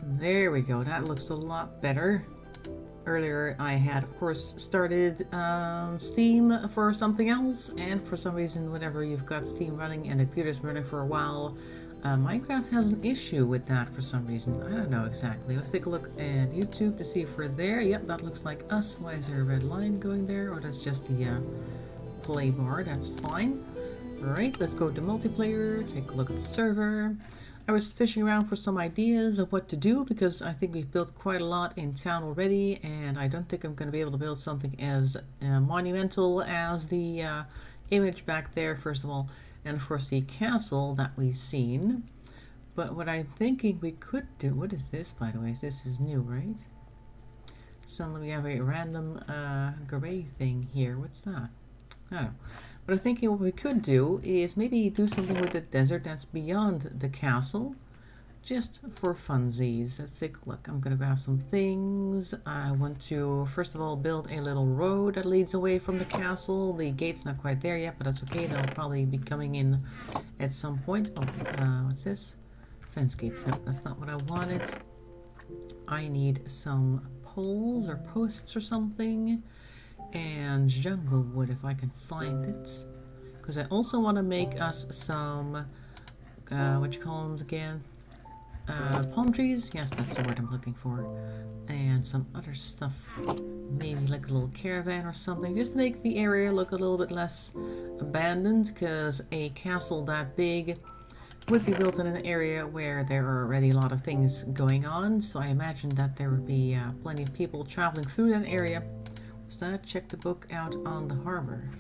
There we go. That looks a lot better. Earlier I had, of course, started Steam for something else, and for some reason, whenever you've got Steam running and the computer's running for a while, Minecraft has an issue with that for some reason. I don't know exactly. Let's take a look at YouTube to see if we're there. Yep, that looks like us. Why is there a red line going there? Or that's just the play bar. That's fine. Alright, let's go to multiplayer, take a look at the server. I was fishing around for some ideas of what to do because I think we've built quite a lot in town already, and I don't think I'm going to be able to build something as monumental as the image back there, first of all, and of course the castle that we've seen. But what I'm thinking we could do, what is this, by the way? This is new, right? Suddenly we have a random gray thing here. What's that? I don't know. But I'm thinking what we could do is maybe do something with the desert that's beyond the castle, just for funsies. Let's take a look. I'm gonna grab some things. I want to first of all build a little road that leads away from the castle. The gate's not quite there yet, but that's okay. That'll probably be coming in at some point. Oh, what's this? Fence gates. No, that's not what I wanted. I need some poles or posts or something. And jungle wood if I can find it, because I also want to make us some what you call them again, palm trees. Yes, that's the word I'm looking for. And some other stuff, maybe like a little caravan or something, just to make the area look a little bit less abandoned, because a castle that big would be built in an area where there are already a lot of things going on, so I imagine that there would be plenty of people traveling through that area. That check the book out on the harbor.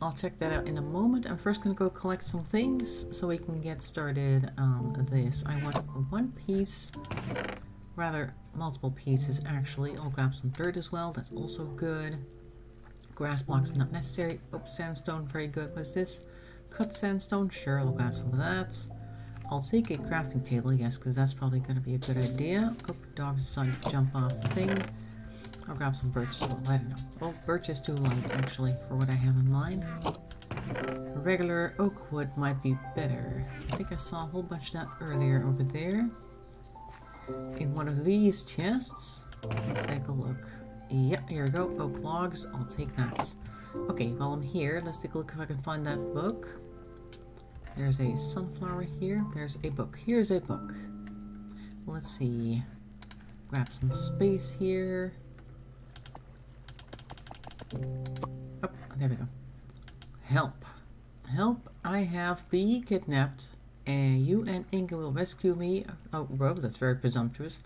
I'll check that out in a moment. I'm first going to go collect some things so we can get started on this. I want one piece, rather multiple pieces actually. I'll grab some dirt as well. That's also good. Grass blocks not necessary. Oh, sandstone, very good. What is this? Cut sandstone, sure, I'll grab some of that. I'll take a crafting table, yes, because that's probably going to be a good idea. Oh, dog decided to jump off the thing. I'll grab some birch as well. I don't know. Well, birch is too light, actually, for what I have in mind. Regular oak wood might be better. I think I saw a whole bunch of that earlier over there. In one of these chests. Let's take a look. Yep, here we go. Oak logs. I'll take that. Okay, while I'm here, let's take a look if I can find that book. There's a sunflower here. There's a book. Here's a book. Let's see. Grab some space here. Oh, there we go. Help. Help, I have been kidnapped, and you and Inga will rescue me. Oh, whoa, that's very presumptuous.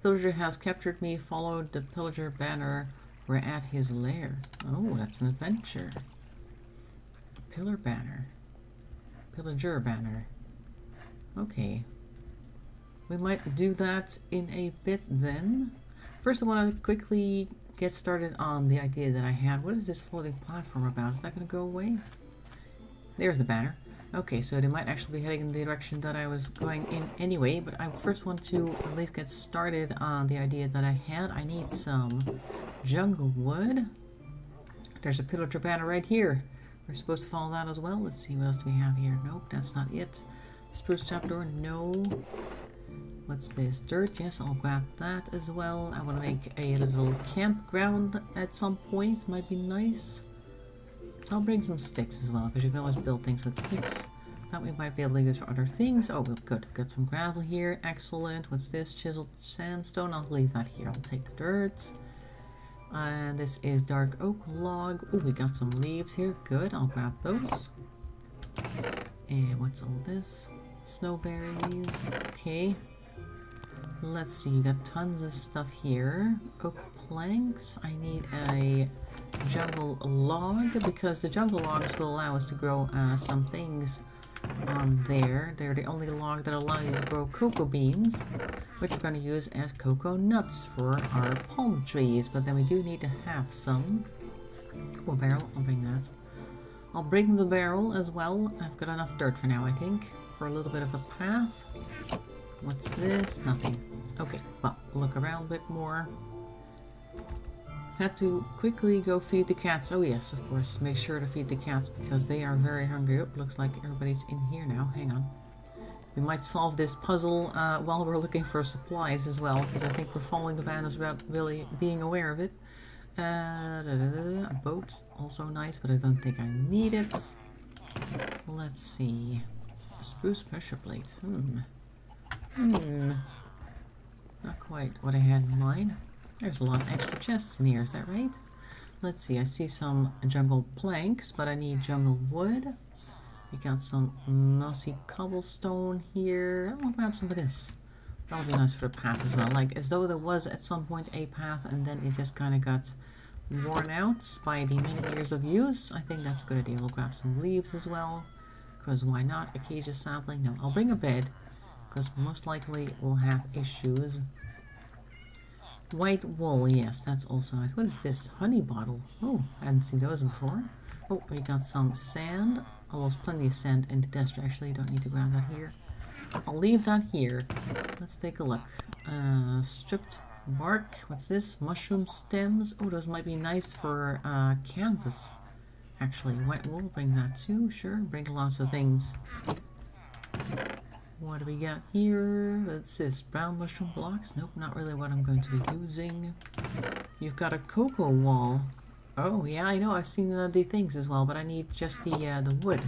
Pillager has captured me, followed the pillager banner. We're at his lair. Oh, that's an adventure. Pillar banner. Pillager banner. Okay. We might do that in a bit then. First I want to quickly get started on the idea that I had. What is this floating platform about? Is that going to go away? There's the banner. Okay, so they might actually be heading in the direction that I was going in anyway, but I first want to at least get started on the idea that I had. I need some jungle wood. There's a pillager banner right here. We're supposed to follow that as well. Let's see, what else do we have here? Nope, that's not it. Spruce trapdoor, no. What's this? Dirt, yes, I'll grab that as well. I want to make a little campground at some point. Might be nice. I'll bring some sticks as well, because you can always build things with sticks. That we might be able to use for other things. Oh, good. Got some gravel here. Excellent. What's this? Chiseled sandstone. I'll leave that here. I'll take the dirt. And this is dark oak log. Oh, we got some leaves here. Good. I'll grab those. And what's all this? Snowberries. Okay. Let's see. You got tons of stuff here. Oak planks. I need a jungle log, because the jungle logs will allow us to grow some things on there. They're the only log that allow you to grow cocoa beans, which we're going to use as cocoa nuts for our palm trees. But then we do need to have some. Oh, a barrel. I'll bring that. I'll bring the barrel as well. I've got enough dirt for now, I think, for a little bit of a path. What's this? Nothing. Okay, well, look around a bit more. Had to quickly go feed the cats. Oh yes, of course, make sure to feed the cats because they are very hungry. Oh, looks like everybody's in here now. Hang on. We might solve this puzzle while we're looking for supplies as well, because I think we're following the banners without really being aware of it. A boat, also nice, but I don't think I need it. Let's see. A spruce pressure plate. Not quite what I had in mind. There's a lot of extra chests in here, is that right? Let's see, I see some jungle planks, but I need jungle wood. We got some mossy cobblestone here. I'll grab some of this. That'll be nice for the path as well. Like, as though there was at some point a path and then it just kind of got worn out by the many years of use. I think that's a good idea. We'll grab some leaves as well. Because why not? Acacia sapling. No, I'll bring a bed. Because most likely we'll have issues. White wool. Yes, that's also nice. What is this? Honey bottle. Oh, I hadn't seen those before. Oh, we got some sand. Oh, there's plenty of sand in the desert. Actually, don't need to grab that here. I'll leave that here. Let's take a look. Stripped bark. What's this? Mushroom stems. Oh, those might be nice for canvas. Actually, white wool. Bring that too. Sure, bring lots of things. What do we got here? What's this? Brown mushroom blocks? Nope, not really what I'm going to be using. You've got a cocoa wall. Oh, yeah, I know. I've seen the things as well, but I need just the wood.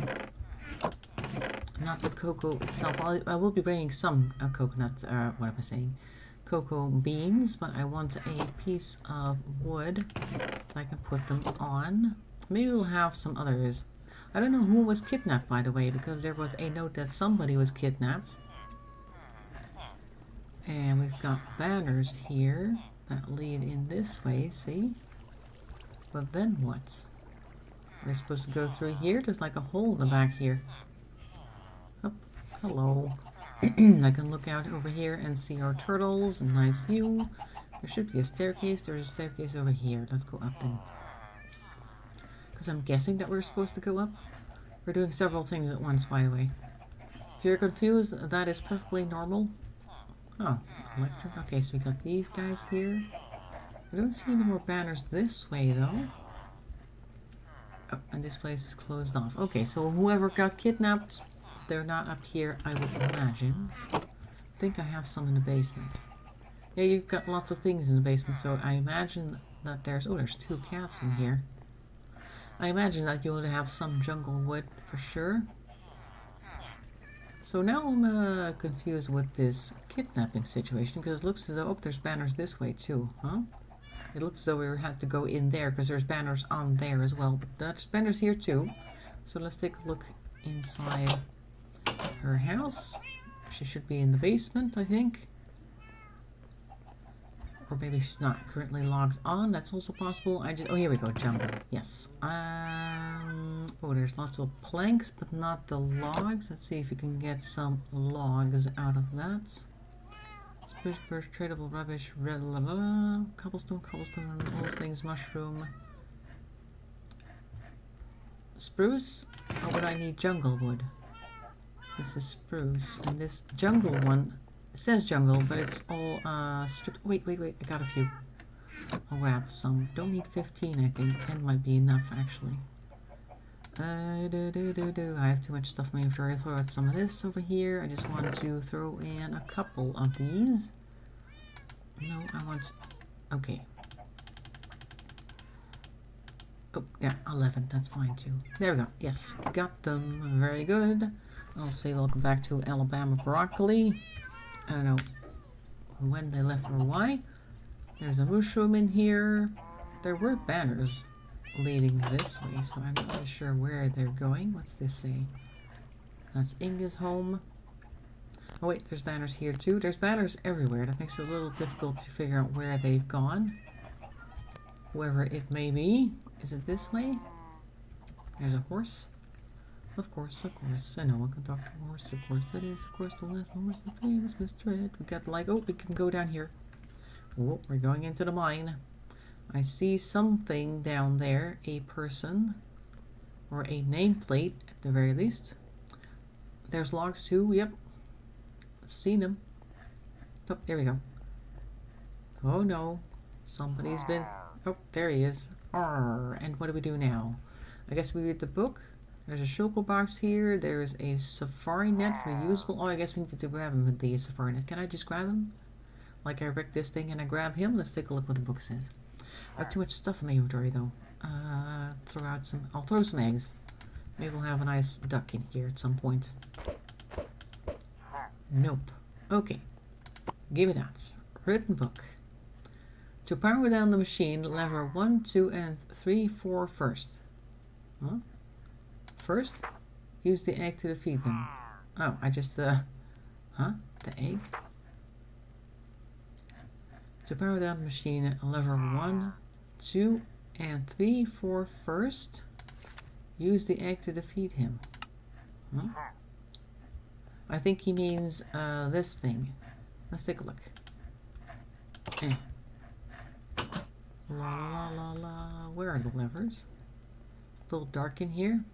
Not the cocoa itself. I will be bringing some coconut, what am I saying? Cocoa beans, but I want a piece of wood that I can put them on. Maybe we'll have some others. I don't know who was kidnapped, by the way, because there was a note that somebody was kidnapped. And we've got banners here that lead in this way, see? But then what? We're supposed to go through here? There's like a hole in the back here. Oh, hello. I can look out over here and see our turtles. A nice view. There should be a staircase. There's a staircase over here. Let's go up then. Because I'm guessing that we're supposed to go up. We're doing several things at once, by the way. If you're confused, that is perfectly normal. Oh, electric. Okay, so we got these guys here. I don't see any more banners this way, though. Oh, and this place is closed off. Okay, so whoever got kidnapped, they're not up here, I would imagine. I think I have some in the basement. Yeah, you've got lots of things in the basement, so I imagine that there's... Oh, there's 2 cats in here. I imagine that you would have some jungle wood for sure. So now I'm confused with this kidnapping situation, because it looks as though... Oh, there's banners this way too, huh? It looks as though we had to go in there, because there's banners on there as well. But there's banners here too. So let's take a look inside her house. She should be in the basement, I think. Or maybe she's not currently logged on. That's also possible. Oh, here we go. Jungle. Yes. Oh, there's lots of planks, but not the logs. Let's see if we can get some logs out of that. Spruce, birch, tradable rubbish, cobblestone, all things, mushroom. Spruce? Or would I need jungle wood? This is spruce, and this jungle one, it says jungle, but it's all stripped. Wait, I got a few. I'll grab some. Don't need 15, I think. 10 might be enough, actually. I have too much stuff in my inventory. I'll throw out some of this over here. I just want to throw in a couple of these. No, I want... Okay. Oh, yeah, 11. That's fine, too. There we go. Yes, got them. Very good. I'll say welcome back to Alabama Broccoli. I don't know when they left or why. There's a mushroom in here. There were banners leading this way, so I'm not really sure where they're going. What's this say? That's Inga's home. Oh wait, there's banners here too. There's banners everywhere. That makes it a little difficult to figure out where they've gone. Whoever it may be. Is it this way? There's a horse. Of course, I know one can talk to a horse. Of course, that is, of course, the last horse, the famous Mr. Ed. We got like, oh, we can go down here. Oh, we're going into the mine. I see something down there, a person, or a nameplate at the very least. There's logs too, yep. Seen them. Oh, there we go. Oh no, somebody's been, oh, there he is. Arr, and what do we do now? I guess we read the book. There's a shulker box here. There's a safari net reusable. Oh, I guess we need to grab him with the safari net. Can I just grab him? Like I wreck this thing and I grab him? Let's take a look what the book says. I have too much stuff in my inventory though. I'll throw some eggs. Maybe we'll have a nice duck in here at some point. Nope. Okay. Give it out. Written book. To power down the machine, lever 1, 2, and 3, 4 first. Huh? First, use the egg to defeat them. Oh, I just, huh? The egg? To power down the machine, lever 1, 2, and 3, 4 first. Use the egg to defeat him. Huh? I think he means, this thing. Let's take a look. Eh. La la la la. Where are the levers? A little dark in here.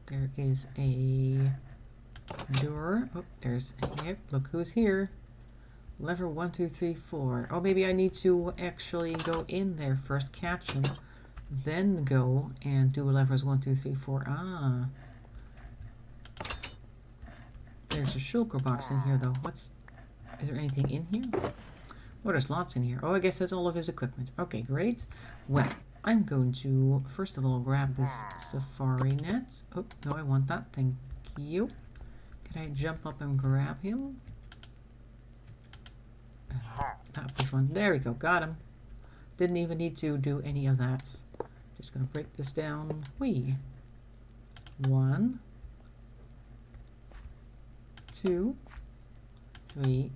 There is a door. Oh, there's. Yep, look who's here. Lever 1, 2, 3, 4. Oh, maybe I need to actually go in there first, catch him, then go and do levers 1, 2, 3, 4. Ah. There's a shulker box in here, though. Is there anything in here? Oh, there's lots in here. Oh, I guess that's all of his equipment. Okay, great. Well, I'm going to, first of all, grab this safari net. Oh, no, I want that. Thank you. Can I jump up and grab him? That was one. There we go. Got him. Didn't even need to do any of that. Just going to break this down. Whee. 1, 2, 3,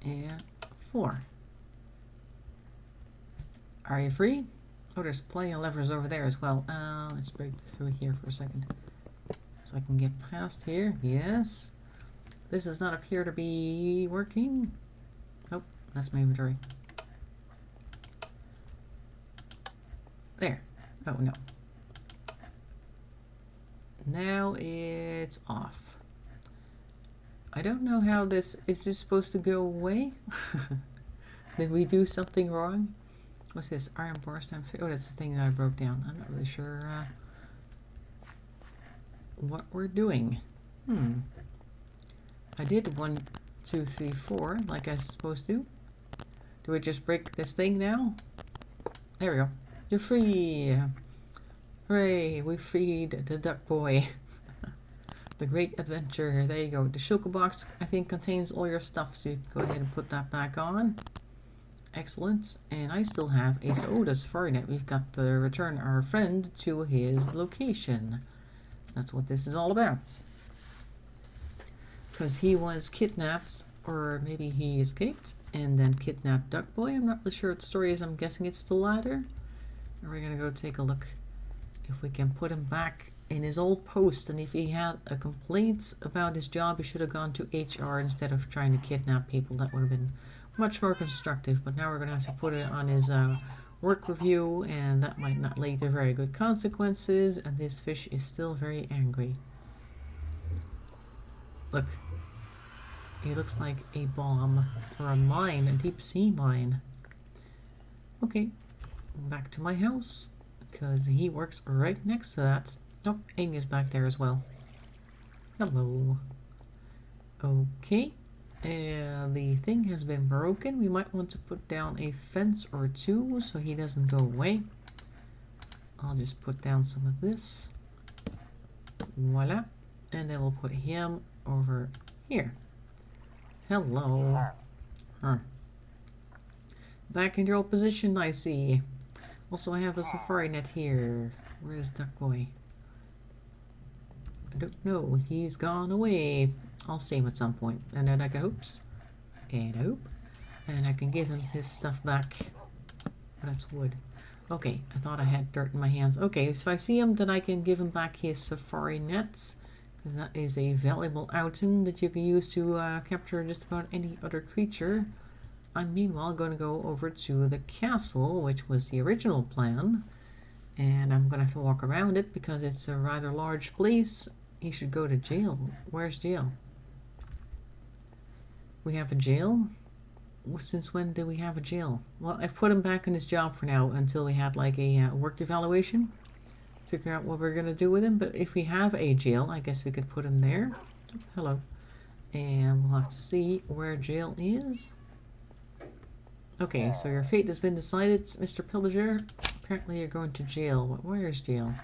and 4. Are you free? Oh, there's plenty of levers over there as well. Let's break through here for a second. So I can get past here. Yes. This does not appear to be working. Nope, that's my inventory. There. Oh, no. Now it's off. I don't know how this... Is this supposed to go away? Did we do something wrong? What's this? Iron bar stamp 3. Oh, that's the thing that I broke down. I'm not really sure what we're doing. I did 1, 2, 3, 4 like I was supposed to. Do we just break this thing now? There we go. You're free! Hooray! We freed the duck boy. The great adventure. There you go. The shulker box, I think, contains all your stuff, so you can go ahead and put that back on. Excellent. And I still have a... Oh, that's far net. We've got to return our friend to his location. That's what this is all about. Because he was kidnapped, or maybe he escaped, and then kidnapped Duck Boy. I'm not really sure what the story is. I'm guessing it's the latter. And we're going to go take a look if we can put him back in his old post. And if he had a complaint about his job, he should have gone to HR instead of trying to kidnap people. That would have been much more constructive. But now we're going to have to put it on his work review, and that might not lead to very good consequences. And this fish is still very angry. Look. He looks like a bomb, or a mine, a deep sea mine. Okay, back to my house, because he works right next to that. Nope, Ing is back there as well. Hello. Okay, the thing has been broken. We might want to put down a fence or two so he doesn't go away. I'll just put down some of this. Voila. And then we'll put him over here. Hello. Huh. Back in your old position, I see. Also, I have a safari net here. Where's Duck Boy? I don't know. He's gone away. I'll see him at some point. And then I can, oops. And oop. And I can give him his stuff back. Oh, that's wood. Okay, I thought I had dirt in my hands. Okay, so if I see him, then I can give him back his safari nets. That is a valuable item that you can use to capture just about any other creature. I'm meanwhile going to go over to the castle, which was the original plan. And I'm going to have to walk around it because it's a rather large place. He should go to jail. Where's jail? We have a jail? Since when do we have a jail? Well, I've put him back in his job for now until we had like a work evaluation. figure out what we're gonna do with him. But if we have a jail, I guess we could put him there. Hello. And we'll have to see where jail is. Okay, so your fate has been decided, Mr. Pillager. Apparently you're going to jail. Where is jail?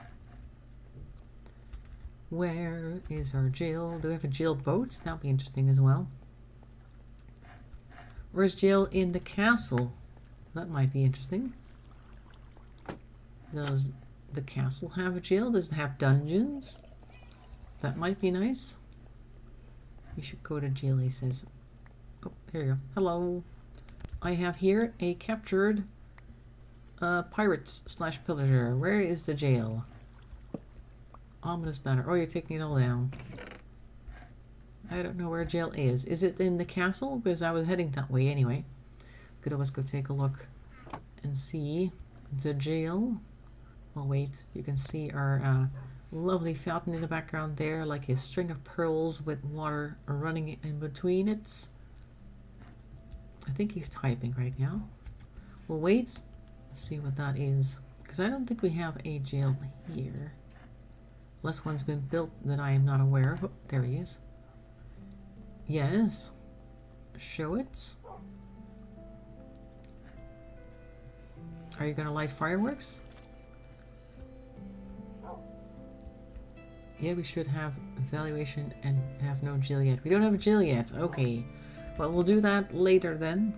Where is our jail? Do we have a jail boat? That'll be interesting as well. Where's jail in the castle? That might be interesting. Does the castle have a jail? Does it have dungeons? That might be nice. We should go to jail, he says. Oh, there you go. Hello. I have here a captured pirate / pillager. Where is the jail? Ominous banner. Oh, you're taking it all down. I don't know where jail is. Is it in the castle? Because I was heading that way anyway. Could always go take a look and see the jail. Well, wait. You can see our lovely fountain in the background there, like a string of pearls with water running in between it. I think he's typing right now. We'll wait. Let's see what that is. Because I don't think we have a jail here. Unless one's been built that I am not aware of. Oh, there he is. Yes. Show it. Are you going to light fireworks? Yeah, we should have evaluation and have no jail yet. We don't have a jail yet. Okay. Well, we'll do that later then.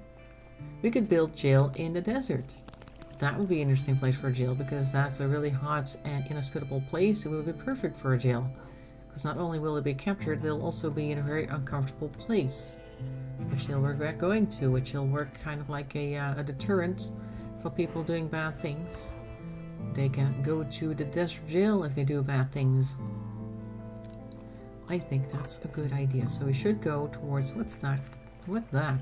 We could build jail in the desert. That would be an interesting place for a jail because that's a really hot and inhospitable place. It would be perfect for a jail. Because not only will it be captured, they'll also be in a very uncomfortable place. Which they'll regret going to, which will work kind of like a deterrent for people doing bad things. They can go to the desert jail if they do bad things. I think that's a good idea. So we should go towards, what's that? What's that?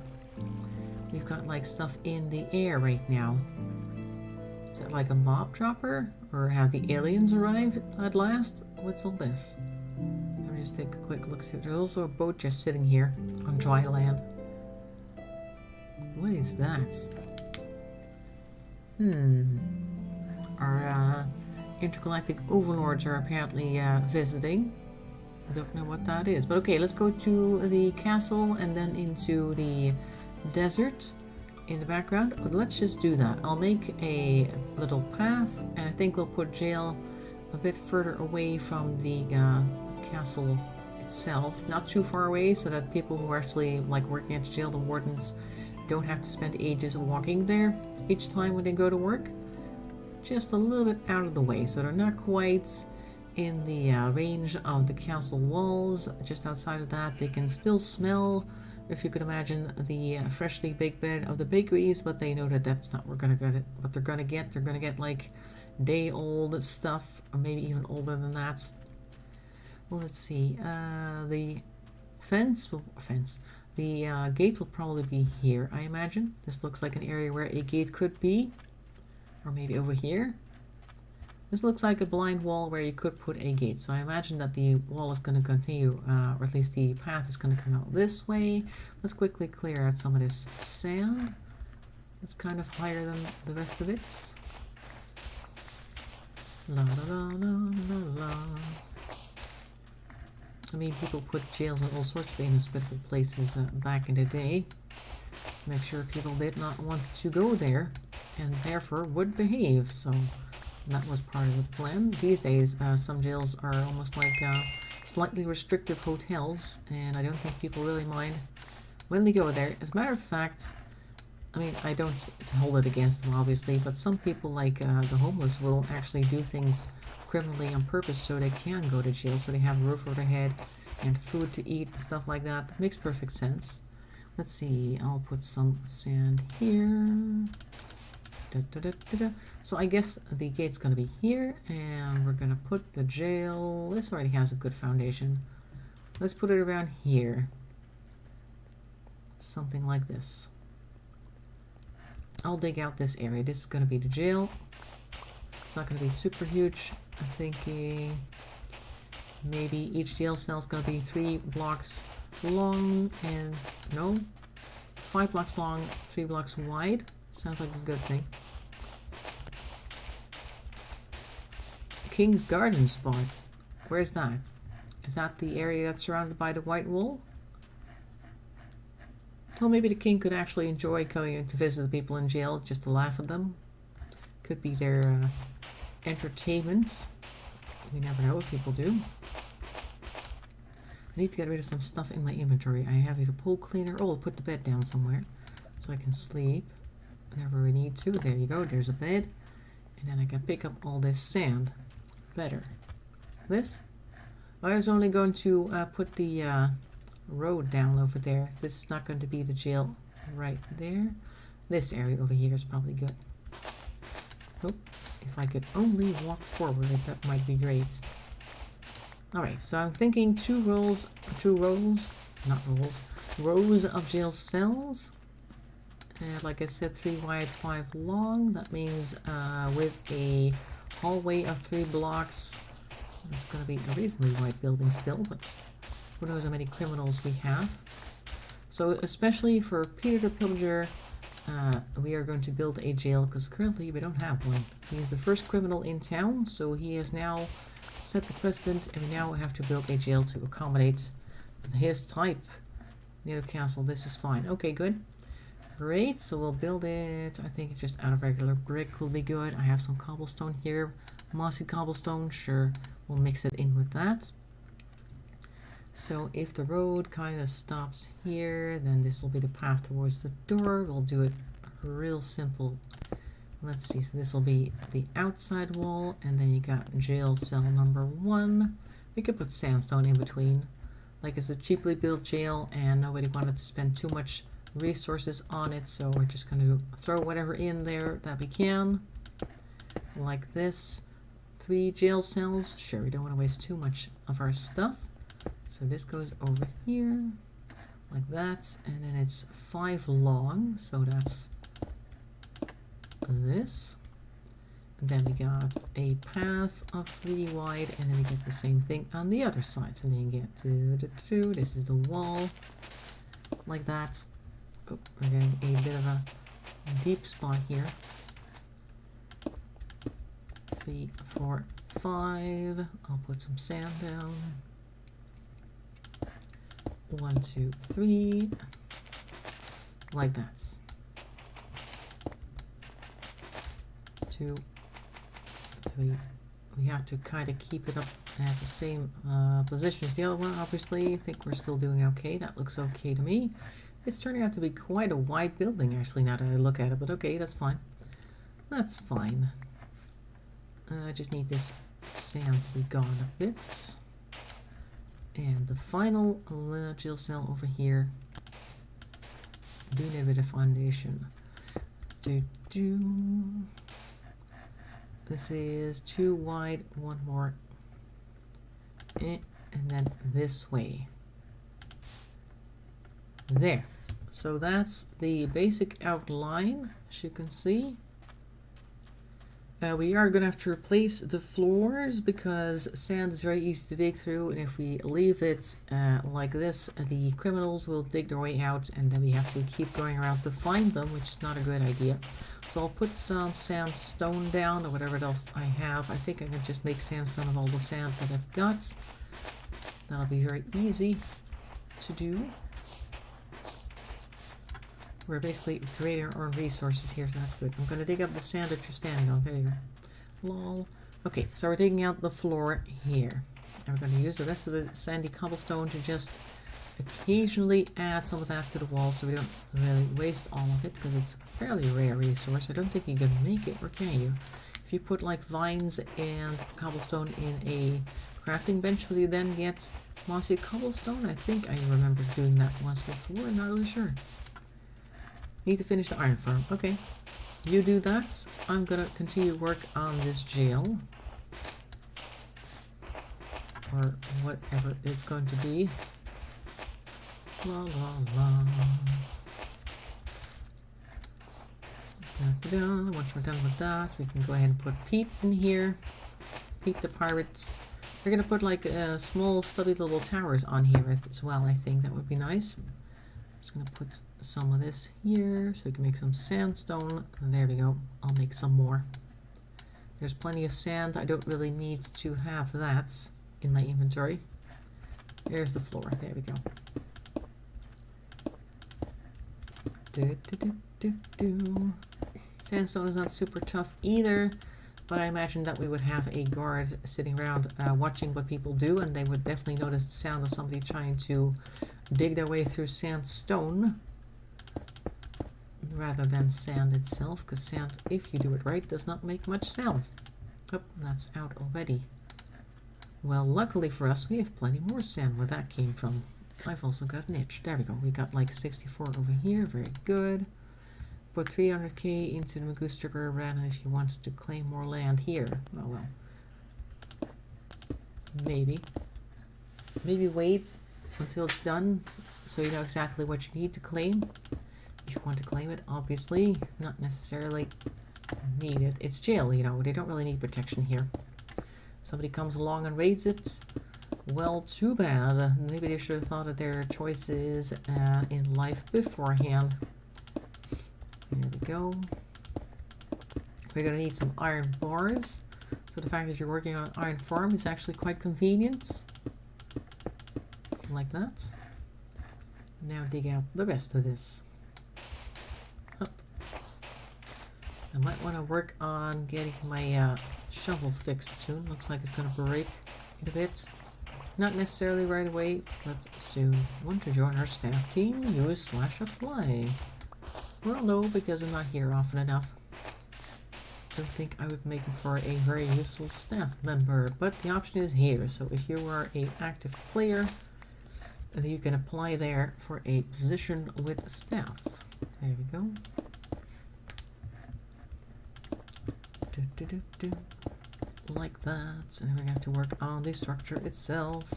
We've got like stuff in the air right now. Is that like a mob dropper? Or have the aliens arrived at last? What's all this? Let me just take a quick look. See, there's also a boat just sitting here on dry land. What is that? Our intergalactic overlords are apparently visiting. I don't know what that is. But okay, let's go to the castle and then into the desert in the background. Let's just do that. I'll make a little path and I think we'll put jail a bit further away from the castle itself. Not too far away so that people who are actually like working at jail, the wardens, don't have to spend ages walking there each time when they go to work. Just a little bit out of the way so they're not quite in the range of the castle walls. Just outside of that they can still smell, if you could imagine, the freshly baked bread of the bakeries, but they know that that's not what they're gonna get. They're gonna get like day-old stuff, or maybe even older than that. Well, let's see. The gate will probably be here, I imagine. This looks like an area where a gate could be, or maybe over here. This looks like a blind wall where you could put a gate, so I imagine that the wall is going to continue, or at least the path is going to come out this way. Let's quickly clear out some of this sand. It's kind of higher than the rest of it. La la la la la la. I mean, people put jails in all sorts of inhospitable places back in the day to make sure people did not want to go there and therefore would behave, so that was part of the plan. These days, some jails are almost like slightly restrictive hotels, and I don't think people really mind when they go there. As a matter of fact, I mean, I don't hold it against them, obviously, but some people, like the homeless, will actually do things criminally on purpose so they can go to jail, so they have a roof over their head and food to eat and stuff like that. That makes perfect sense. Let's see, I'll put some sand here. So I guess the gate's going to be here, and we're going to put the jail. This already has a good foundation. Let's put it around here. Something like this. I'll dig out this area. This is going to be the jail. It's not going to be super huge. I'm thinking maybe each jail cell is going to be 3 blocks long and, no, 5 blocks long, 3 blocks wide. Sounds like a good thing. King's Garden spot. Where's that? Is that the area that's surrounded by the white wall? Well, maybe the king could actually enjoy coming in to visit the people in jail just to laugh at them. Could be their entertainment. You never know what people do. I need to get rid of some stuff in my inventory. I have a pool cleaner. Oh, I'll put the bed down somewhere so I can sleep whenever we need to. There you go. There's a bed. And then I can pick up all this sand. Better. This? I was only going to put the road down over there. This is not going to be the jail right there. This area over here is probably good. Oh, if I could only walk forward, that might be great. Alright, so I'm thinking rows of jail cells. And like I said, 3 wide, 5 long. That means with a hallway of 3 blocks. It's going to be a reasonably wide building still, but who knows how many criminals we have. So especially for Peter the Pillager, we are going to build a jail because currently we don't have one. He is the first criminal in town, so he has now set the precedent, and we now have to build a jail to accommodate his type. Near the castle, this is fine. Okay, good. Great, so we'll build it. I think it's just out of regular brick will be good. I have some cobblestone here. Mossy cobblestone, sure. We'll mix it in with that. So if the road kind of stops here, then this will be the path towards the door. We'll do it real simple. Let's see, so this will be the outside wall, and then you got jail cell number 1. We could put sandstone in between. Like it's a cheaply built jail, and nobody wanted to spend too much resources on it, so we're just going to throw whatever in there that we can. Like this. 3 jail cells. Sure, we don't want to waste too much of our stuff. So this goes over here, like that, and then it's 5 long, so that's this. And then we got a path of 3 wide, and then we get the same thing on the other side. So then you get this is the wall, like that. Oh, we're getting a bit of a deep spot here. 3, 4, 5. I'll put some sand down. 1, 2, 3. Like that. 2, 3. We have to kind of keep it up at the same position as the other one, obviously. I think we're still doing okay. That looks okay to me. It's turning out to be quite a wide building, actually, now that I look at it. But okay, that's fine. That's fine. I just need this sand to be gone a bit. And the final jail cell over here. Do a bit of foundation. This is 2 wide, 1 more. And then this way. There. So that's the basic outline, as you can see. We are going to have to replace the floors because sand is very easy to dig through, and if we leave it like this, the criminals will dig their way out, and then we have to keep going around to find them, which is not a good idea. So I'll put some sandstone down, or whatever else I have. I think I can just make sandstone of all the sand that I've got. That'll be very easy to do. We're basically creating our own resources here, so that's good. I'm going to dig up the sand that you're standing on. There you go. Lol. Okay, so we're digging out the floor here. And we're going to use the rest of the sandy cobblestone to just occasionally add some of that to the wall so we don't really waste all of it, because it's a fairly rare resource. I don't think you can make it, or can you? If you put like vines and cobblestone in a crafting bench, will you then get mossy cobblestone? I think I remember doing that once before. I'm not really sure. Need to finish the iron farm. Okay. You do that. I'm gonna continue work on this jail. Or whatever it's going to be. La la la. Da, da, da. Once we're done with that, we can go ahead and put Pete in here. Pete the pirates. We're gonna put like small stubby little towers on here as well. I think that would be nice. Just gonna put some of this here so we can make some sandstone. And there we go. I'll make some more. There's plenty of sand. I don't really need to have that in my inventory. There's the floor. There we go. Sandstone is not super tough either, but I imagine that we would have a guard sitting around watching what people do, and they would definitely notice the sound of somebody trying to dig their way through sandstone rather than sand itself, because sand, if you do it right, does not make much sound. Oh, that's out already. Well, luckily for us, we have plenty more sand where that came from. I've also got an itch. There we go. We got like 64 over here. Very good. Put 300k into the Magoo Stripper Brandon if he wants to claim more land here. Oh well. Maybe. Maybe wait until it's done so you know exactly what you need to claim. If you want to claim it, obviously. Not necessarily need it. It's jail, you know. They don't really need protection here. Somebody comes along and raids it. Well, too bad. Maybe they should have thought of their choices in life beforehand. There we go. We're going to need some iron bars. So the fact that you're working on an iron farm is actually quite convenient. Like that. Now dig out the rest of this. Up. I might want to work on getting my shovel fixed soon. Looks like it's going to break in a bit. Not necessarily right away, but soon. Want to join our staff team? Use/apply. Well, no, because I'm not here often enough. Don't think I would make it for a very useful staff member, but the option is here. So if you are an active player, then you can apply there for a position with staff. There we go. Like that, and then we're going to have to work on the structure itself.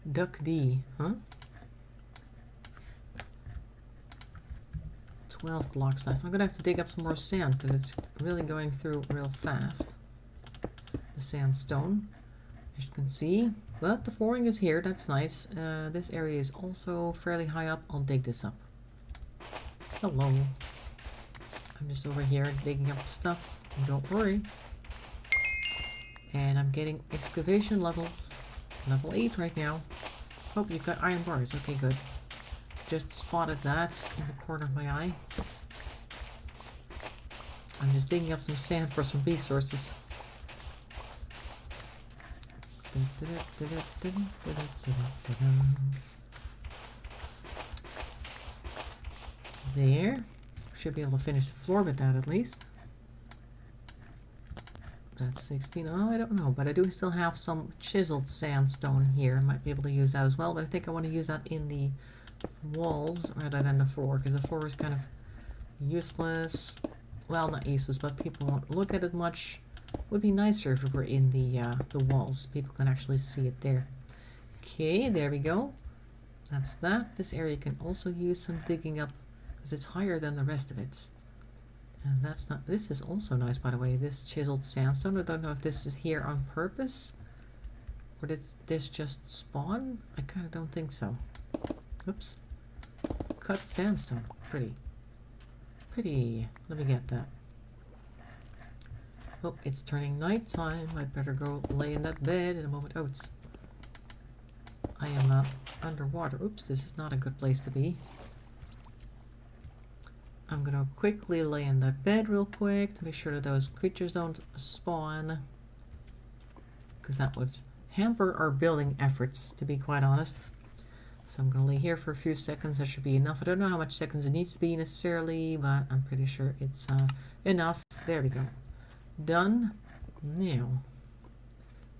Duck D, huh? 12 blocks left. I'm going to have to dig up some more sand because it's really going through real fast. The sandstone, as you can see. But the flooring is here, that's nice. This area is also fairly high up. I'll dig this up. Hello. I'm just over here digging up stuff. Don't worry. And I'm getting excavation levels. Level 8 right now. Oh, you've got iron bars. Okay, good. Just spotted that in the corner of my eye. I'm just digging up some sand for some resources. There. Should be able to finish the floor with that at least. That's 16. Oh, I don't know, but I do still have some chiseled sandstone here. I might be able to use that as well, but I think I want to use that in the walls rather than the floor, because the floor is kind of useless. Well, not useless, but people won't look at it much. Would be nicer if it were in the walls. People can actually see it there. Okay, there we go. That's that. This area can also use some digging up because it's higher than the rest of it. And that's not, this is also nice, by the way, this chiseled sandstone. I don't know if this is here on purpose or did this just spawn? I kind of don't think so. Oops. Cut sandstone. Pretty. Pretty. Let me get that. Oh, it's turning nighttime. I'd better go lay in that bed in a moment. Oh, I am underwater. Oops, this is not a good place to be. I'm gonna quickly lay in that bed real quick to make sure that those creatures don't spawn, because that would hamper our building efforts, to be quite honest. So I'm gonna lay here for a few seconds. That should be enough. I don't know how much seconds it needs to be necessarily, but I'm pretty sure it's enough. There we go. Done. Now,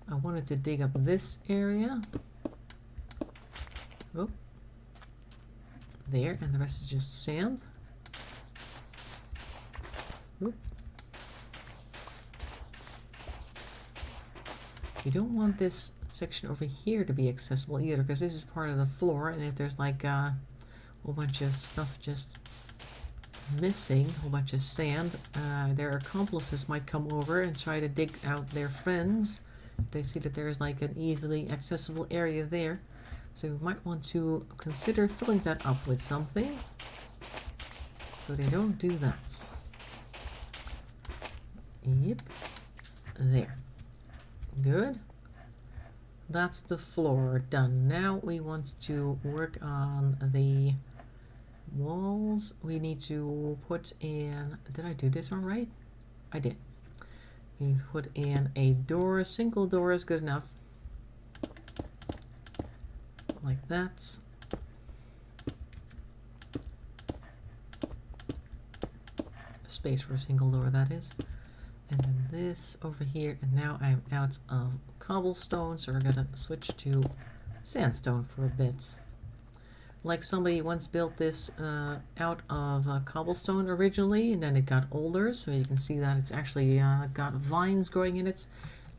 I wanted to dig up this area. Oh, there, and the rest is just sand. Oop. We don't want this section over here to be accessible either, because this is part of the floor, and if there's like a whole bunch of stuff just missing, a whole bunch of sand, their accomplices might come over and try to dig out their friends. They see that there's like an easily accessible area there, so we might want to consider filling that up with something. so they don't do that. Yep. There. Good. That's the floor done. Now we want to work on the walls. We need to put in... Did I do this all right? I did. We put in a door. Single door is good enough. Like that. Space for a single door, that is. And then this over here. And now I'm out of cobblestone, so we're gonna switch to sandstone for a bit. Like somebody once built this out of cobblestone originally, and then it got older, so you can see that it's actually got vines growing in it.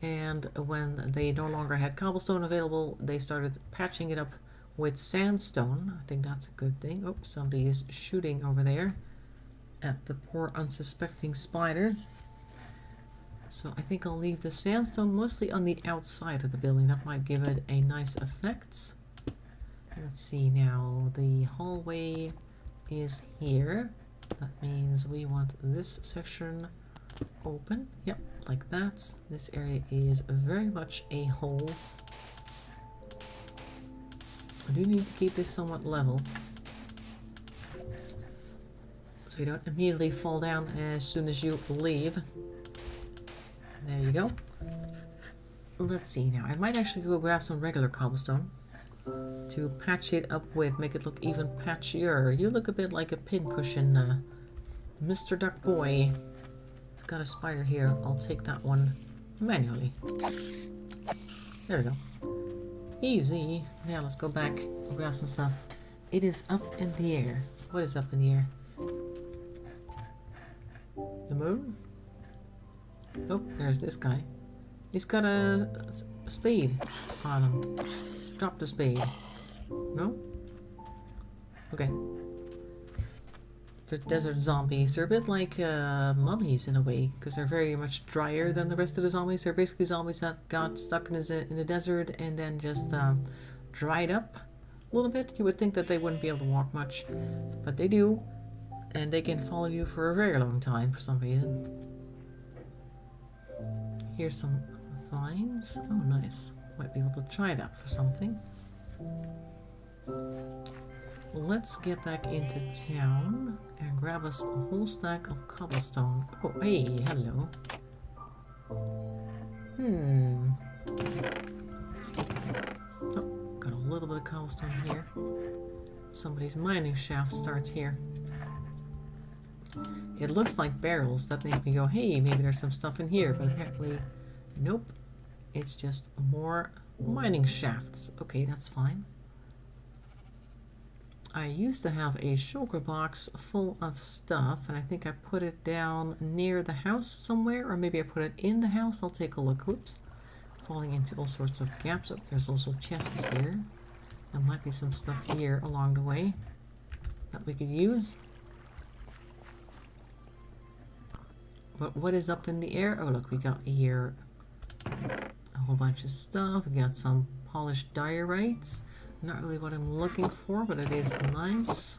And when they no longer had cobblestone available, they started patching it up with sandstone. I think that's a good thing. Oh, somebody is shooting over there at the poor unsuspecting spiders. So I think I'll leave the sandstone mostly on the outside of the building. That might give it a nice effect. Let's see now, the hallway is here. That means we want this section open. Yep, like that. This area is very much a hole. I do need to keep this somewhat level, so you don't immediately fall down as soon as you leave. There you go. Let's see now. I might actually go grab some regular cobblestone to patch it up with, make it look even patchier. You look a bit like a pincushion, Mr. Duck Boy. I've got a spider here. I'll take that one manually. There we go. Easy. Now let's go back and grab some stuff. It is up in the air. What is up in the air? The moon? Oh, there's this guy. He's got a spade on him. Drop the spade. No? Okay. They're desert zombies. They're a bit like mummies in a way, because they're very much drier than the rest of the zombies. They're basically zombies that got stuck in the desert and then just dried up a little bit. You would think that they wouldn't be able to walk much, but they do. And they can follow you for a very long time for some reason. Here's some vines. Oh, nice. Might be able to try that for something. Let's get back into town and grab us a whole stack of cobblestone. Oh, hey, hello. Oh, got a little bit of cobblestone here. Somebody's mining shaft starts here. It looks like barrels. That made me go, hey, maybe there's some stuff in here, but apparently, nope. It's just more mining shafts. Okay, that's fine. I used to have a shulker box full of stuff, and I think I put it down near the house somewhere, or maybe I put it in the house. I'll take a look. Whoops. Falling into all sorts of gaps. Oh, there's also chests here. There might be some stuff here along the way that we could use. But what is up in the air? Oh, look, we got here a whole bunch of stuff. We got some polished diorites. Not really what I'm looking for, but it is nice.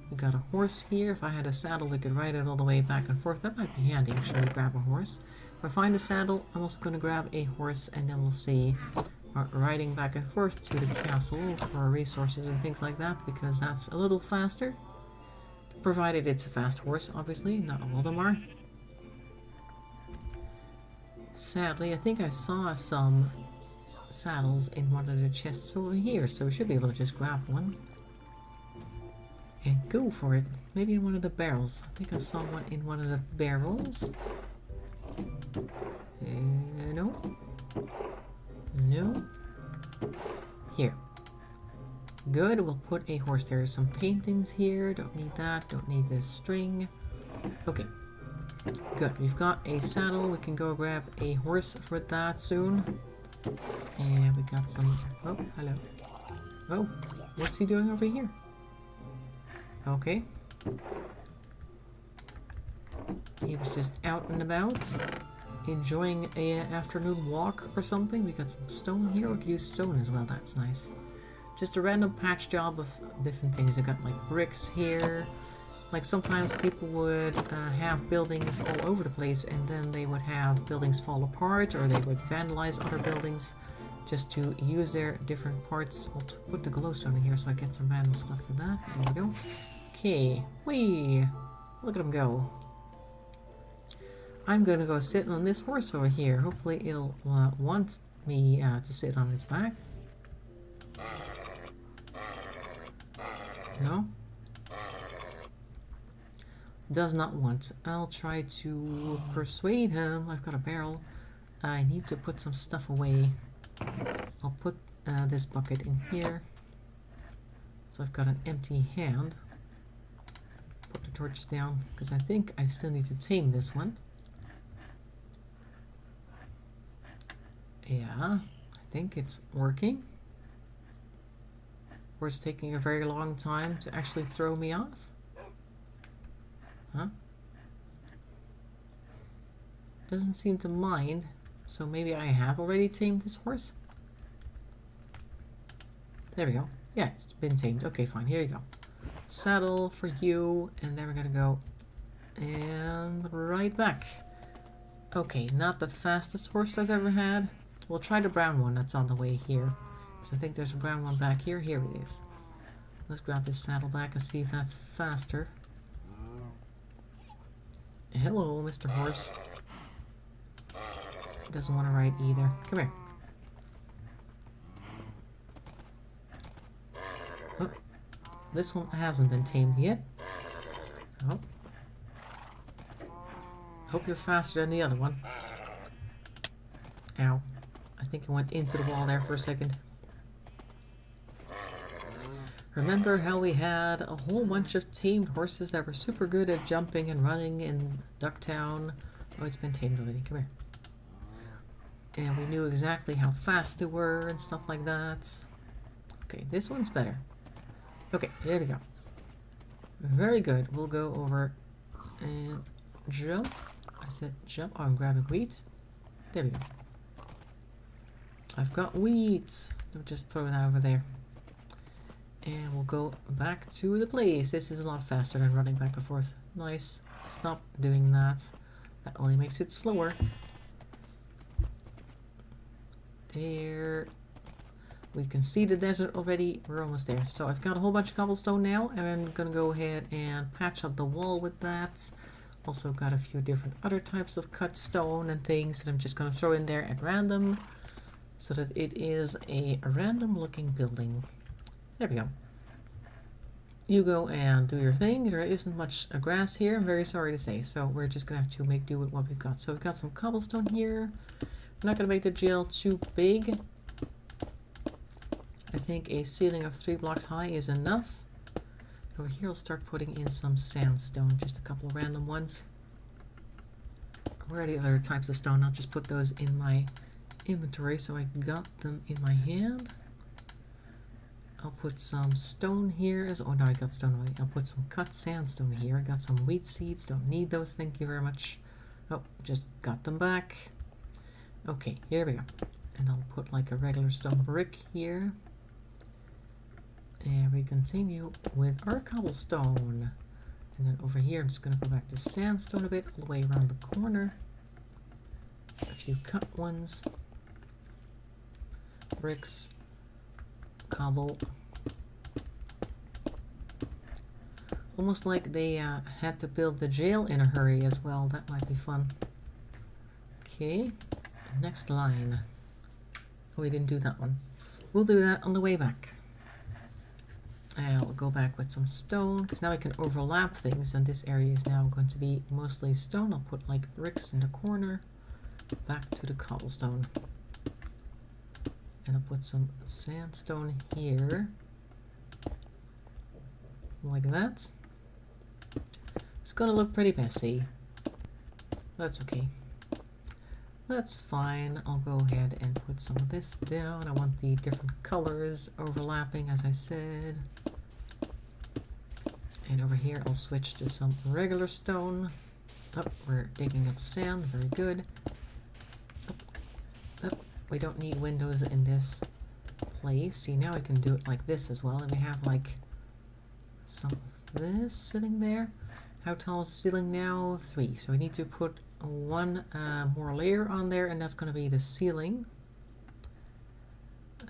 We got a horse here. If I had a saddle, we could ride it all the way back and forth. That might be handy, actually, to grab a horse. If I find a saddle, I'm also going to grab a horse, and then we'll see riding back and forth to the castle for resources and things like that, because that's a little faster. Provided it's a fast horse, obviously. Not all of them are. Sadly, I think I saw some saddles in one of the chests over here, so we should be able to just grab one and go for it. Maybe in one of the barrels. I think I saw one in one of the barrels. No. No. Here. Good, we'll put a horse there. Some paintings here. Don't need that. Don't need this string. Okay. Good, we've got a saddle. We can go grab a horse for that soon. And we got some... Oh, hello. Oh, what's he doing over here? Okay. He was just out and about, enjoying an afternoon walk or something. We got some stone here. We could use stone as well. That's nice. Just a random patch job of different things. I got like bricks here. Like sometimes people would have buildings all over the place, and then they would have buildings fall apart, or they would vandalize other buildings just to use their different parts. I'll put the glowstone in here so I get some random stuff for that. There we go. Okay, whee! Look at him go. I'm gonna go sit on this horse over here. Hopefully it'll want me to sit on its back. No? Does not want. I'll try to persuade him. I've got a barrel. I need to put some stuff away. I'll put this bucket in here. So I've got an empty hand. Put the torches down, because I think I still need to tame this one. Yeah, I think it's working. Or it's taking a very long time to actually throw me off. Huh? Doesn't seem to mind. So maybe I have already tamed this horse? There we go. Yeah, it's been tamed. Okay, fine. Here you go. Saddle for you. And then we're gonna go and right back. Okay, not the fastest horse I've ever had. We'll try the brown one that's on the way here. So I think there's a brown one back here. Here it is. Let's grab this saddle back and see if that's faster. Hello, Mr. Horse. Doesn't want to ride either. Come here. Oh, this one hasn't been tamed yet. Oh. Hope you're faster than the other one. Ow. I think I went into the wall there for a second. Remember how we had a whole bunch of tamed horses that were super good at jumping and running in Ducktown? Oh, it's been tamed already. Come here. And we knew exactly how fast they were and stuff like that. Okay, this one's better. Okay, there we go. Very good. We'll go over and jump. I said jump. Oh, I'm grabbing wheat. There we go. I've got wheat. I'll just throw that over there. And we'll go back to the place. This is a lot faster than running back and forth. Nice. Stop doing that. That only makes it slower. There. We can see the desert already. We're almost there. So I've got a whole bunch of cobblestone now, and I'm gonna go ahead and patch up the wall with that. Also got a few different other types of cut stone and things that I'm just gonna throw in there at random, so that it is a random looking building. There we go. You go and do your thing. There isn't much grass here, I'm very sorry to say, so we're just gonna have to make do with what we've got. So we've got some cobblestone here. We're not gonna make the jail too big. I think a ceiling of 3 blocks high is enough. Over here I'll start putting in some sandstone, just a couple of random ones. Where are the other types of stone? I'll just put those in my inventory so I got them in my hand. I'll put some stone here as oh no, I got stone already. I'll put some cut sandstone here. I got some wheat seeds, don't need those, thank you very much. Oh, just got them back. Okay, here we go. And I'll put like a regular stone brick here. And we continue with our cobblestone. And then over here, I'm just going to go back to sandstone a bit, all the way around the corner. A few cut ones. Bricks. Cobble. Almost like they had to build the jail in a hurry as well. That might be fun. Okay. Next line. Oh, we didn't do that one. We'll do that on the way back. I'll go back with some stone, because now I can overlap things, and this area is now going to be mostly stone. I'll put like bricks in the corner, back to the cobblestone. And I'll put some sandstone here, like that. It's gonna look pretty messy. That's okay. That's fine. I'll go ahead and put some of this down. I want the different colors overlapping, as I said. And over here, I'll switch to some regular stone. Oh, we're digging up sand. Very good. Oh, we don't need windows in this place. See, now I can do it like this as well. And we have like some of this sitting there. How tall is the ceiling now? 3. So we need to put one more layer on there, and that's going to be the ceiling.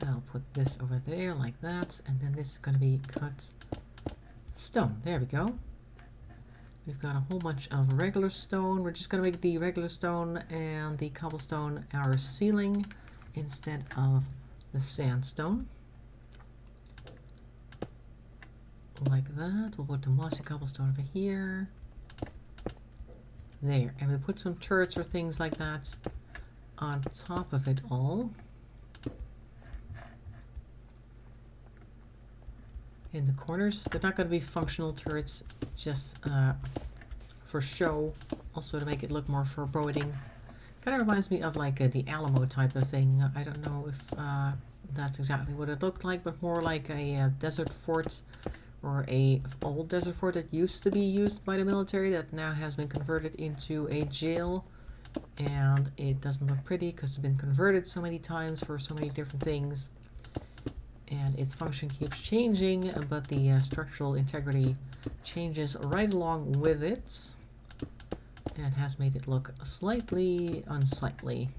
I'll put this over there like that, and then this is going to be cut stone. There we go. We've got a whole bunch of regular stone. We're just going to make the regular stone and the cobblestone our ceiling instead of the sandstone. Like that. We'll put the mossy cobblestone over here. There. And we'll put some turrets or things like that on top of it all. In the corners. They're not going to be functional turrets, just for show, also to make it look more foreboding. Kind of reminds me of like the Alamo type of thing. I don't know if that's exactly what it looked like, but more like a desert fort, or a old desert fort that used to be used by the military that now has been converted into a jail. And it doesn't look pretty because it's been converted so many times for so many different things. And its function keeps changing, but the structural integrity changes right along with it, and has made it look slightly unsightly.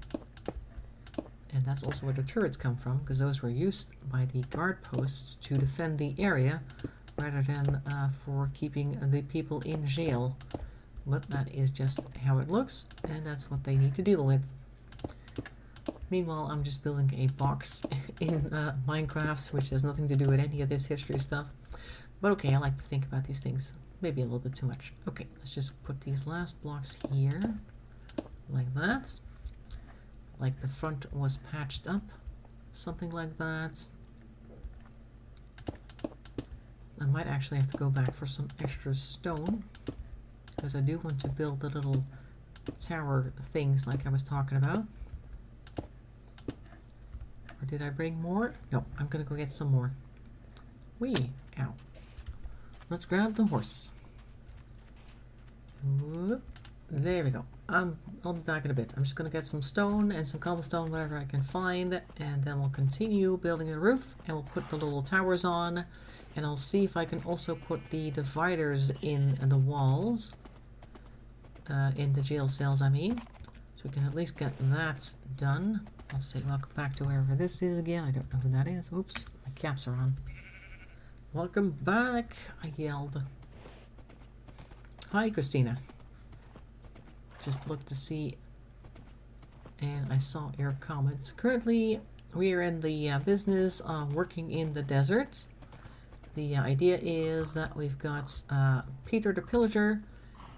And that's also where the turrets come from, because those were used by the guard posts to defend the area, rather than for keeping the people in jail. But that is just how it looks, and that's what they need to deal with. Meanwhile, I'm just building a box in Minecraft, which has nothing to do with any of this history stuff. But okay, I like to think about these things. Maybe a little bit too much. Okay, let's just put these last blocks here. Like that. Like the front was patched up. Something like that. I might actually have to go back for some extra stone, because I do want to build the little tower things like I was talking about. Or did I bring more? No, I'm gonna go get some more. Whee! Ow. Let's grab the horse. Whoop. There we go. I'll be back in a bit. I'm just gonna get some stone and some cobblestone, whatever I can find, and then we'll continue building the roof, and we'll put the little towers on, and I'll see if I can also put the dividers in the walls. In the jail cells, I mean. So we can at least get that done. I'll say welcome back to wherever this is again. I don't know who that is. Oops, my caps are on. Welcome back, I yelled. Hi, Christina. Just looked to see, and I saw your comments. Currently, we are in the business of working in the desert. The idea is that we've got Peter the Pillager,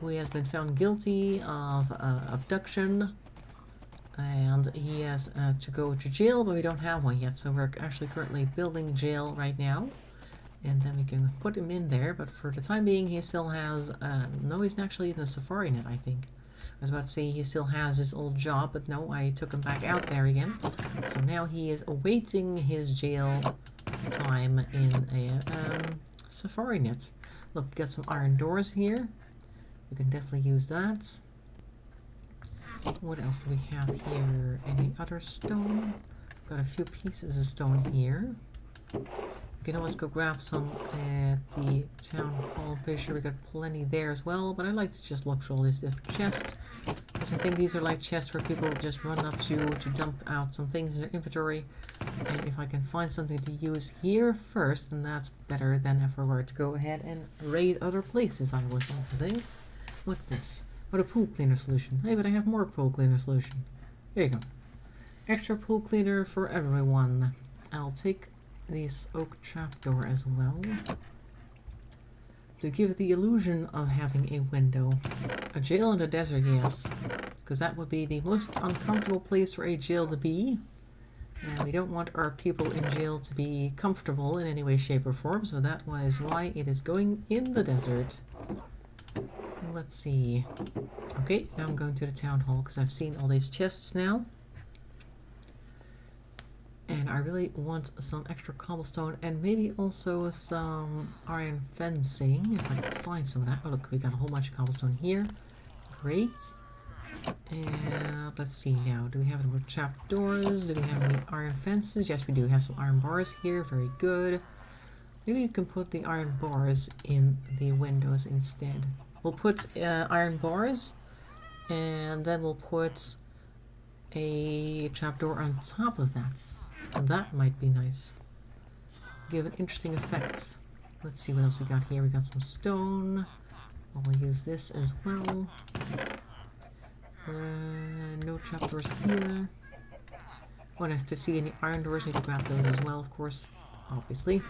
who has been found guilty of abduction. And he has to go to jail, but we don't have one yet, so we're actually currently building jail right now, and then we can put him in there. But for the time being, he still has no, he's actually in the safari net, I think. I was about to say he still has his old job, but no, I took him back out there again. So now he is awaiting his jail time in a safari net. Look, we got some iron doors here. We can definitely use that. What else do we have here? Any other stone? Got a few pieces of stone here. We can always go grab some at the town hall. I'm pretty sure we got plenty there as well, but I like to just look for all these different chests, because I think these are like chests where people just run up to dump out some things in their inventory. And if I can find something to use here first, then that's better than if I were to go ahead and raid other places, I would like to think. What's this? What a pool cleaner solution. Hey, but I have more pool cleaner solution. There you go. Extra pool cleaner for everyone. I'll take this oak trapdoor as well, to give the illusion of having a window. A jail in the desert, yes, because that would be the most uncomfortable place for a jail to be, and we don't want our people in jail to be comfortable in any way, shape, or form, so that is why it is going in the desert. Let's see. Okay, now I'm going to the town hall because I've seen all these chests now. And I really want some extra cobblestone and maybe also some iron fencing, if I can find some of that. Oh look, we got a whole bunch of cobblestone here. Great. And let's see now. Do we have any more trapdoors? Do we have any iron fences? Yes, we do. We have some iron bars here. Very good. Maybe you can put the iron bars in the windows instead. We'll put iron bars, and then we'll put a trapdoor on top of that. And that might be nice. Give it interesting effects. Let's see what else we got here. We got some stone. I'll use this as well. No trapdoors here. When I have to see any iron doors, I need to grab those as well, of course. Obviously.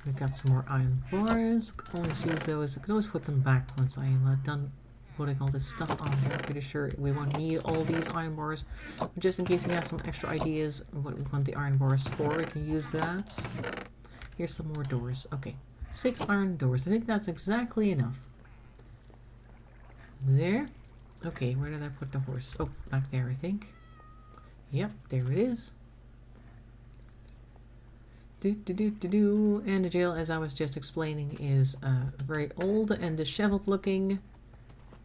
We've got some more iron bars. We can always use those. I can always put them back once I'm done putting all this stuff on there. I'm pretty sure we won't need all these iron bars. But just in case we have some extra ideas of what we want the iron bars for, we can use that. Here's some more doors. Okay. 6 iron doors. I think that's exactly enough. There. Okay, where did I put the horse? Oh, back there, I think. Yep, there it is. And the jail, as I was just explaining, is very old and disheveled looking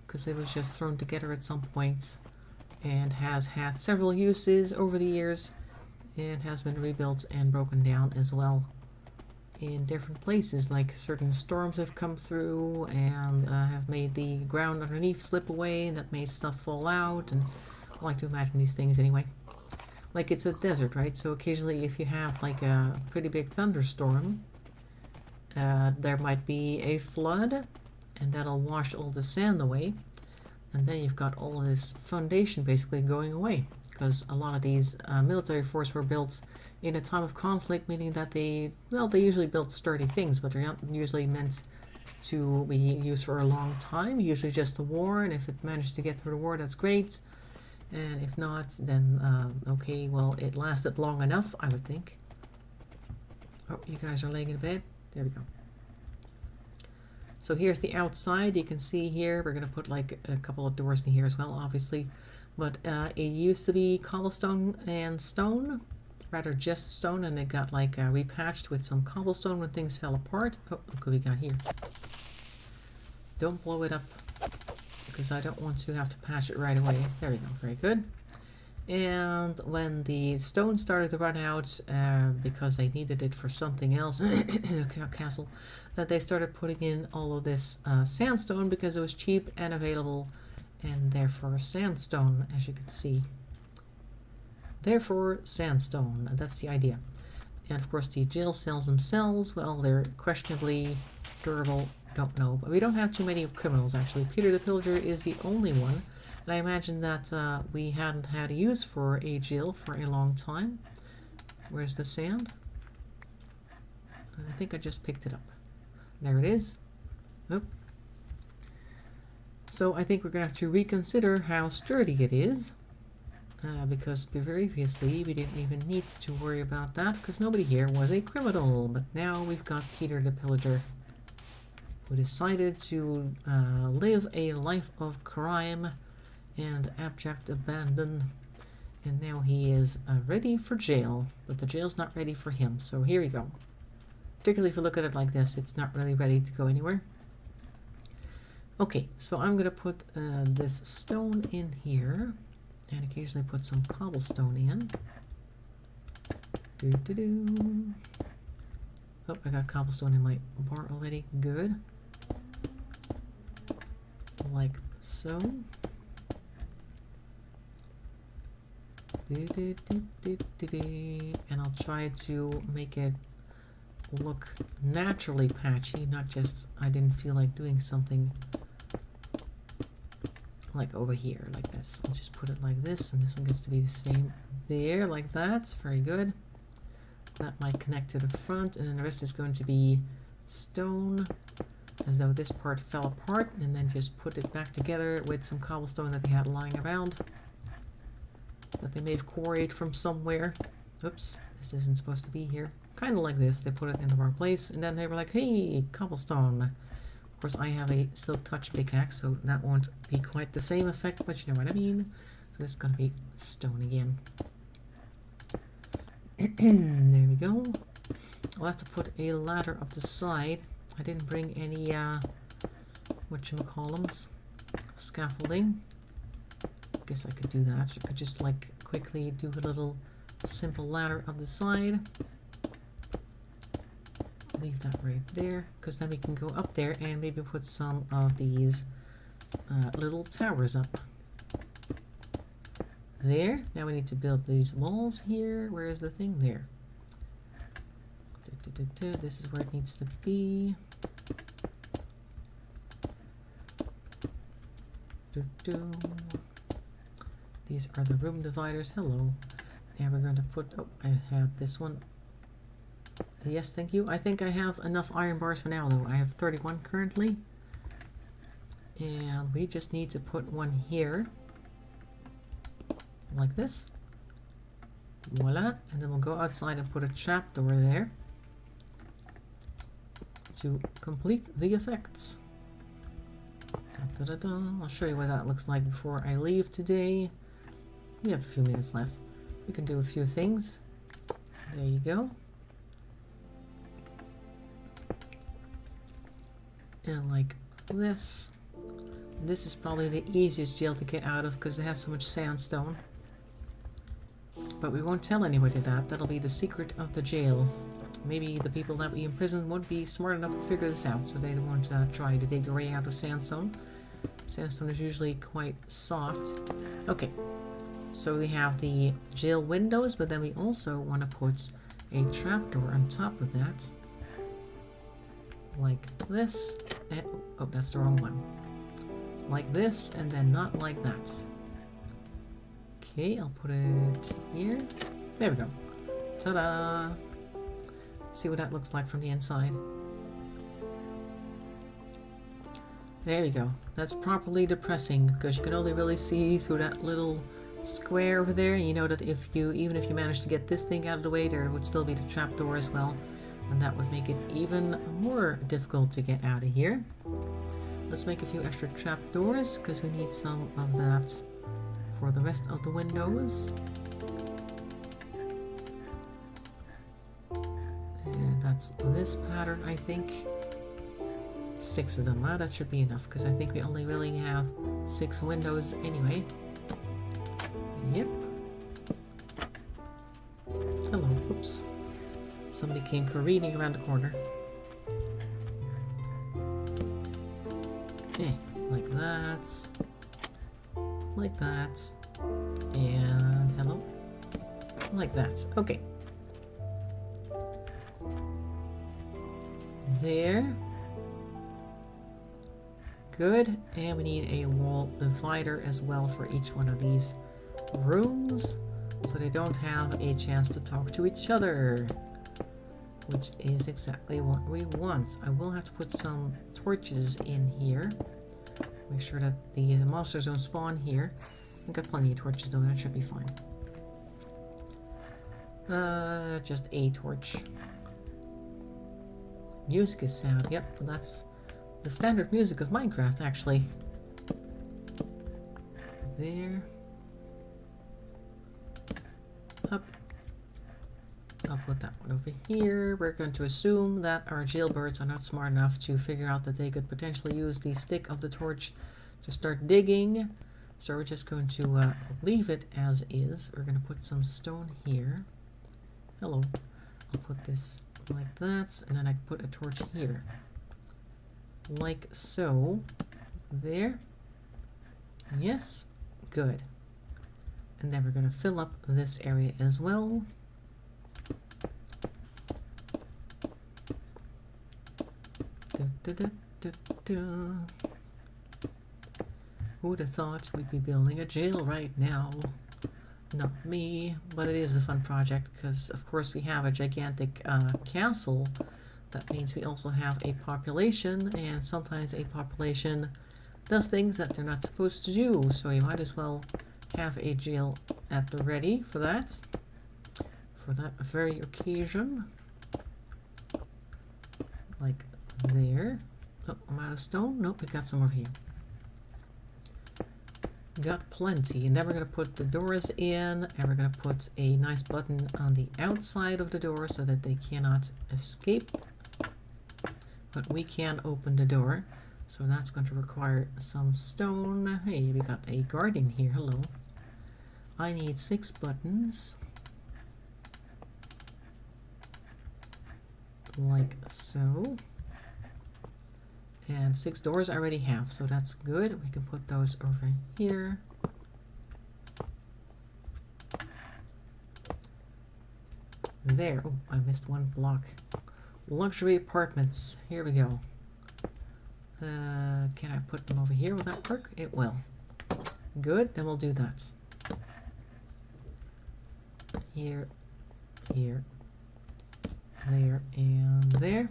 because it was just thrown together at some point and has had several uses over the years and has been rebuilt and broken down as well in different places. Like certain storms have come through and have made the ground underneath slip away, and that made stuff fall out. And I like to imagine these things anyway. Like it's a desert, right? So occasionally if you have like a pretty big thunderstorm, there might be a flood and that'll wash all the sand away. And then you've got all this foundation basically going away, because a lot of these military forts were built in a time of conflict, meaning that they usually built sturdy things, but they're not usually meant to be used for a long time, usually just a war. And if it managed to get through the war, that's great. And if not, then, okay, well, it lasted long enough, I would think. Oh, you guys are laying in bed? There we go. So here's the outside. You can see here, we're going to put like a couple of doors in here as well, obviously. But it used to be cobblestone and stone, rather just stone, and it got like repatched with some cobblestone when things fell apart. Oh, look what we got here. Don't blow it up, because I don't want to have to patch it right away. There we go, very good. And when the stone started to run out, because they needed it for something else, castle, that they started putting in all of this sandstone because it was cheap and available, and therefore sandstone, as you can see. Therefore sandstone, that's the idea. And of course the jail cells themselves, well, they're questionably durable. Don't know, but we don't have too many criminals actually. Peter the Pillager is the only one, and I imagine that we hadn't had a use for a jail for a long time. Where's the sand? I think I just picked it up. There it is. Oop. So I think we're gonna have to reconsider how sturdy it is, because previously we didn't even need to worry about that because nobody here was a criminal, but now we've got Peter the Pillager, who decided to live a life of crime and abject abandon, and now he is ready for jail, but the jail's not ready for him. So here we go. Particularly if you look at it like this, it's not really ready to go anywhere. Okay, so I'm gonna put this stone in here and occasionally put some cobblestone in. Oh, I got cobblestone in my bar already. Good. Like so. And I'll try to make it look naturally patchy, not just I didn't feel like doing something like over here like this. I'll just put it like this, and this one gets to be the same there, like that. Very good. That might connect to the front, and then the rest is going to be stone, as though this part fell apart, and then just put it back together with some cobblestone that they had lying around that they may have quarried from somewhere. Oops, this isn't supposed to be here. Kind of like this. They put it in the wrong place, and then they were like, hey, cobblestone. Of course, I have a silk touch pickaxe, so that won't be quite the same effect, but you know what I mean. So this is going to be stone again. There we go. I'll have to put a ladder up the side. I didn't bring any, whatchamacallums, scaffolding. I guess I could do that. So I could just, like, quickly do a little simple ladder up the side. leave that right there, because then we can go up there and maybe put some of these little towers up. There. Now we need to build these walls here. Where is the thing? There. This is where it needs to be. These are the room dividers. Hello. And we're going to put, oh, I have this one. Yes, thank you. I think I have enough iron bars for now, though. I have 31 currently. And we just need to put one here. Like this. Voila. And then we'll go outside and put a trapdoor there to complete the effects. Da, da, da, da. I'll show you what that looks like before I leave today. We have a few minutes left. We can do a few things. There you go. And like this. This is probably the easiest jail to get out of because it has so much sandstone. But we won't tell anybody that. That'll be the secret of the jail. Maybe the people that we imprison won't be smart enough to figure this out, so they won't try to dig their way out of sandstone. Sandstone is usually quite soft. Okay, so we have the jail windows, but then we also want to put a trapdoor on top of that. Like this. And, oh, that's the wrong one. Like this, and then not like that. Okay, I'll put it here. There we go. Ta-da! See what that looks like from the inside. There you go. That's properly depressing because you can only really see through that little square over there. You know that even if you manage to get this thing out of the way, there would still be the trapdoor as well. And that would make it even more difficult to get out of here. Let's make a few extra trapdoors because we need some of that for the rest of the windows. And that's this pattern, I think. 6 of them. Ah, that should be enough because I think we only really have 6 windows anyway. Yep. Hello. Oops. Somebody came careening around the corner. Like that. Like that. And hello. Like that. Okay. There. Good. And we need a wall divider as well for each one of these rooms, so they don't have a chance to talk to each other, which is exactly what we want. I will have to put some torches in here. Make sure that the monsters don't spawn here. I've got plenty of torches though, that should be fine. Just a torch. Music is sound. Yep, that's the standard music of Minecraft, actually. There. Up. I'll put that one over here. We're going to assume that our jailbirds are not smart enough to figure out that they could potentially use the stick of the torch to start digging. So we're just going to leave it as is. We're going to put some stone here. Hello. I'll put this like that, and then I can put a torch here. Like so. There. Yes. Good. And then we're going to fill up this area as well. Who'd have thought we'd be building a jail right now? Not me, but it is a fun project because of course we have a gigantic castle. That means we also have a population, and sometimes a population does things that they're not supposed to do, so you might as well have a jail at the ready for that very occasion. Like there. Oh, I'm out of stone. Nope, we got some over here. Got plenty. And then we're going to put the doors in, and we're going to put a nice button on the outside of the door so that they cannot escape. But we can open the door, so that's going to require some stone. Hey, we got a garden here. Hello. I need 6 buttons. like so. And 6 doors I already have, so that's good. We can put those over here. There. Oh, I missed one block. Luxury apartments. Here we go. Can I put them over here? Will that work? It will. Good, then we'll do that. Here, here, there, and there.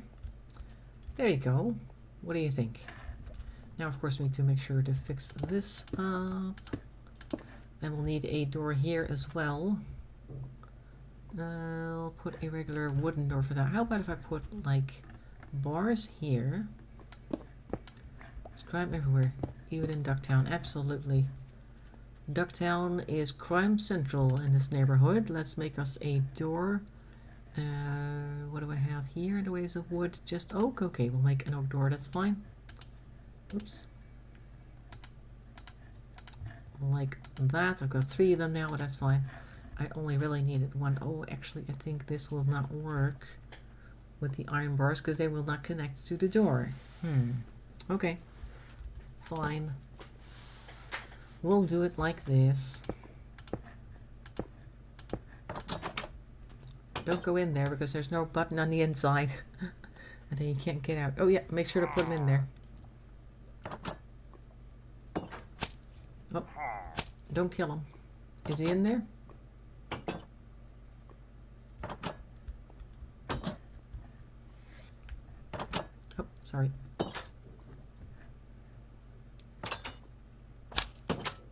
There you go. What do you think? Now, of course, we need to make sure to fix this up. Then we'll need a door here as well. I'll put a regular wooden door for that. How about if I put, like, bars here? There's crime everywhere, even in Ducktown. Absolutely. Ducktown is crime central in this neighborhood. Let's make us a door. What do I have here in the ways of wood? Just oak? Okay, we'll make an oak door. That's fine. Oops. Like that. I've got 3 of them now, but that's fine. I only really needed 1. Oh, actually, I think this will not work with the iron bars because they will not connect to the door. Okay. Fine. We'll do it like this. Don't go in there because there's no button on the inside. And then you can't get out. Oh yeah, make sure to put them in there. Oh, don't kill him. Is he in there? Oh, sorry.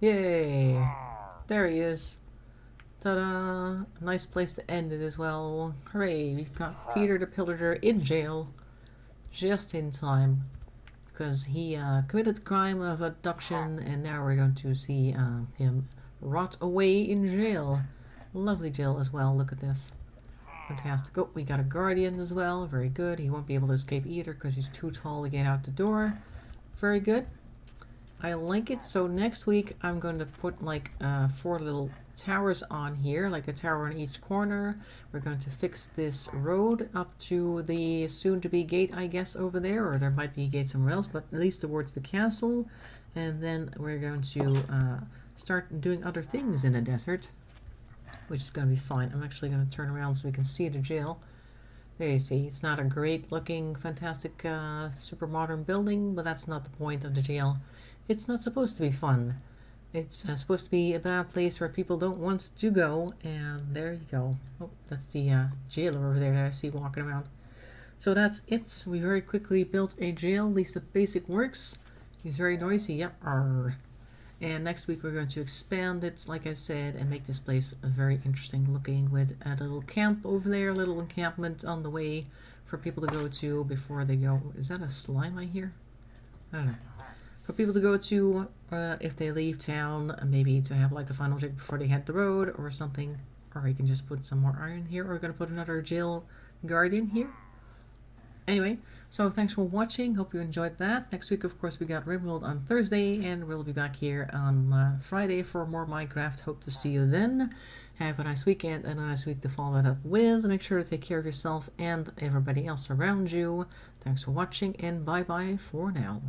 Yay! There he is. Ta-da! Nice place to end it as well. Hooray! We've got Peter the Pillager in jail. Just in time. Because he committed the crime of abduction and now we're going to see him rot away in jail. Lovely jail as well. Look at this. Fantastic. Oh, we got a guardian as well. Very good. He won't be able to escape either because he's too tall to get out the door. Very good. I like it. So next week I'm going to put like 4 little towers on here, like a tower on each corner. We're going to fix this road up to the soon-to-be gate, I guess, over there, or there might be a gate somewhere else, but at least towards the castle. And then we're going to start doing other things in the desert, which is going to be fine. I'm actually going to turn around so we can see the jail. There you see, it's not a great looking, fantastic, super modern building, but that's not the point of the jail. It's not supposed to be fun. It's supposed to be a bad place where people don't want to go, and there you go. Oh, that's the jailer over there that I see walking around. So that's it. We very quickly built a jail, at least the basic works. He's very noisy, yep. Arr. And next week we're going to expand it, like I said, and make this place very interesting looking with a little camp over there, a little encampment on the way for people to go to before they go. Is that a slime I hear? I don't know. For people to go to if they leave town, maybe to have like the final check before they hit the road or something. Or you can just put some more iron here, or we're going to put another jail guardian here. Anyway, so thanks for watching. Hope you enjoyed that. Next week, of course, we got Rimworld on Thursday, and we'll be back here on Friday for more Minecraft. Hope to see you then. Have a nice weekend and a nice week to follow that up with. Make sure to take care of yourself and everybody else around you. Thanks for watching, and bye-bye for now.